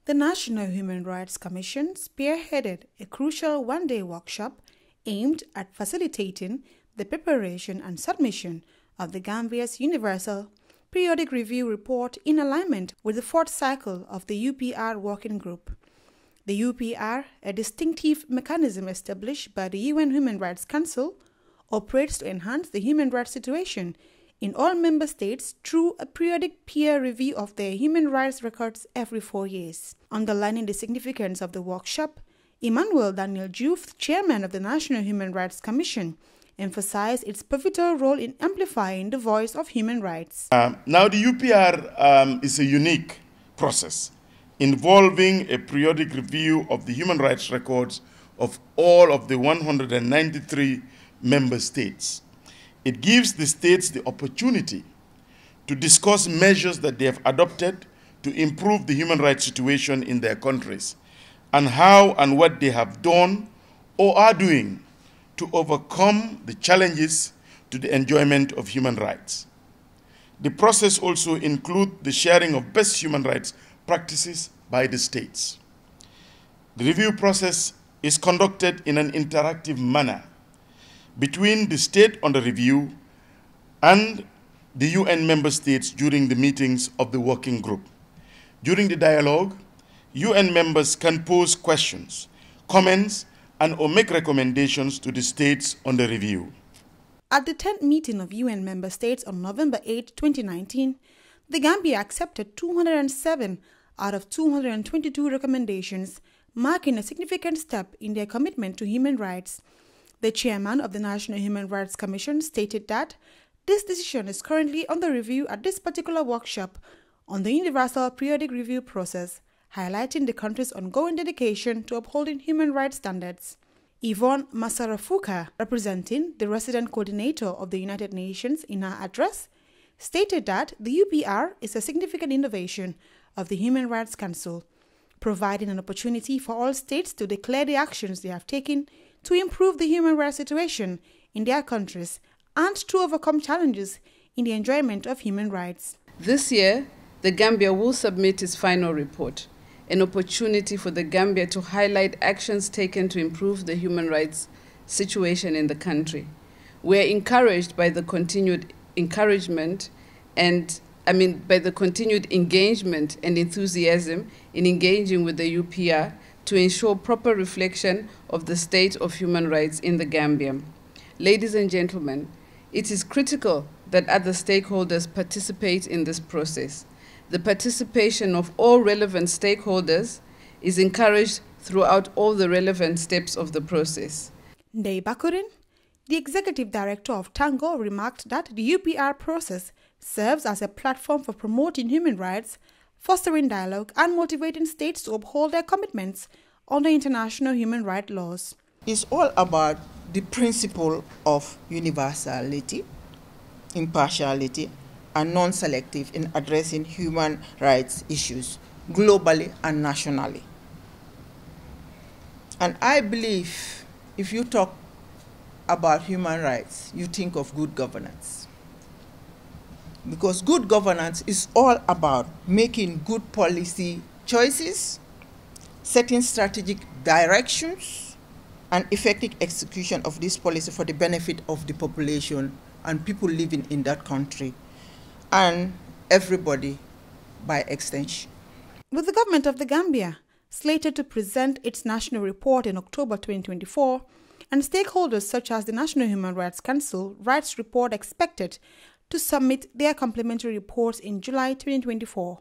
The National Human Rights Commission spearheaded a crucial one-day workshop aimed at facilitating the preparation and submission of the Gambia's Universal Periodic Review Report in alignment with the fourth cycle of the UPR Working Group. The UPR, a distinctive mechanism established by the UN Human Rights Council, operates to enhance the human rights situation in all member states through a periodic peer review of their human rights records every 4 years. Underlining the significance of the workshop, Emmanuel Daniel Diouf, chairman of the National Human Rights Commission, emphasized its pivotal role in amplifying the voice of human rights. Now, the UPR is a unique process involving a periodic review of the human rights records of all of the 193 member states. It gives the states the opportunity to discuss measures that they have adopted to improve the human rights situation in their countries and how and what they have done or are doing to overcome the challenges to the enjoyment of human rights. The process also includes the sharing of best human rights practices by the states. The review process is conducted in an interactive manner between the state under review and the UN member states during the meetings of the working group. During the dialogue, UN members can pose questions, comments, and/or make recommendations to the states under review. At the 10th meeting of UN member states on November 8, 2019, the Gambia accepted 207 out of 222 recommendations, marking a significant step in their commitment to human rights. The chairman of the National Human Rights Commission stated that this decision is currently under review at this particular workshop on the Universal Periodic Review process, highlighting the country's ongoing dedication to upholding human rights standards. Yvonne Masarafuka, representing the resident coordinator of the United Nations in her address, stated that the UPR is a significant innovation of the Human Rights Council, providing an opportunity for all states to declare the actions they have taken to improve the human rights situation in their countries and to overcome challenges in the enjoyment of human rights. This year, the Gambia will submit its final report, an opportunity for the Gambia to highlight actions taken to improve the human rights situation in the country. We are encouraged by the continued engagement and enthusiasm in engaging with the UPR to ensure proper reflection of the state of human rights in the Gambia. Ladies and gentlemen, it is critical that other stakeholders participate in this process. The participation of all relevant stakeholders is encouraged throughout all the relevant steps of the process. Ndei Bakurin, the executive director of Tango, remarked that the UPR process serves as a platform for promoting human rights, fostering dialogue, and motivating states to uphold their commitments under international human rights laws. It's all about the principle of universality, impartiality, and non-selective in addressing human rights issues globally and nationally. And I believe if you talk about human rights, you think of good governance. Because good governance is all about making good policy choices, setting strategic directions, and effective execution of this policy for the benefit of the population and people living in that country, and everybody by extension. With the government of the Gambia slated to present its national report in October 2024, and stakeholders such as the National Human Rights Council Rights Report expected to submit their complementary reports in July 2024,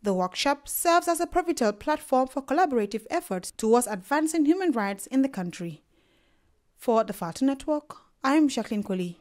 the workshop serves as a pivotal platform for collaborative efforts towards advancing human rights in the country. For the Fatu Network, I am Jacqueline Coley.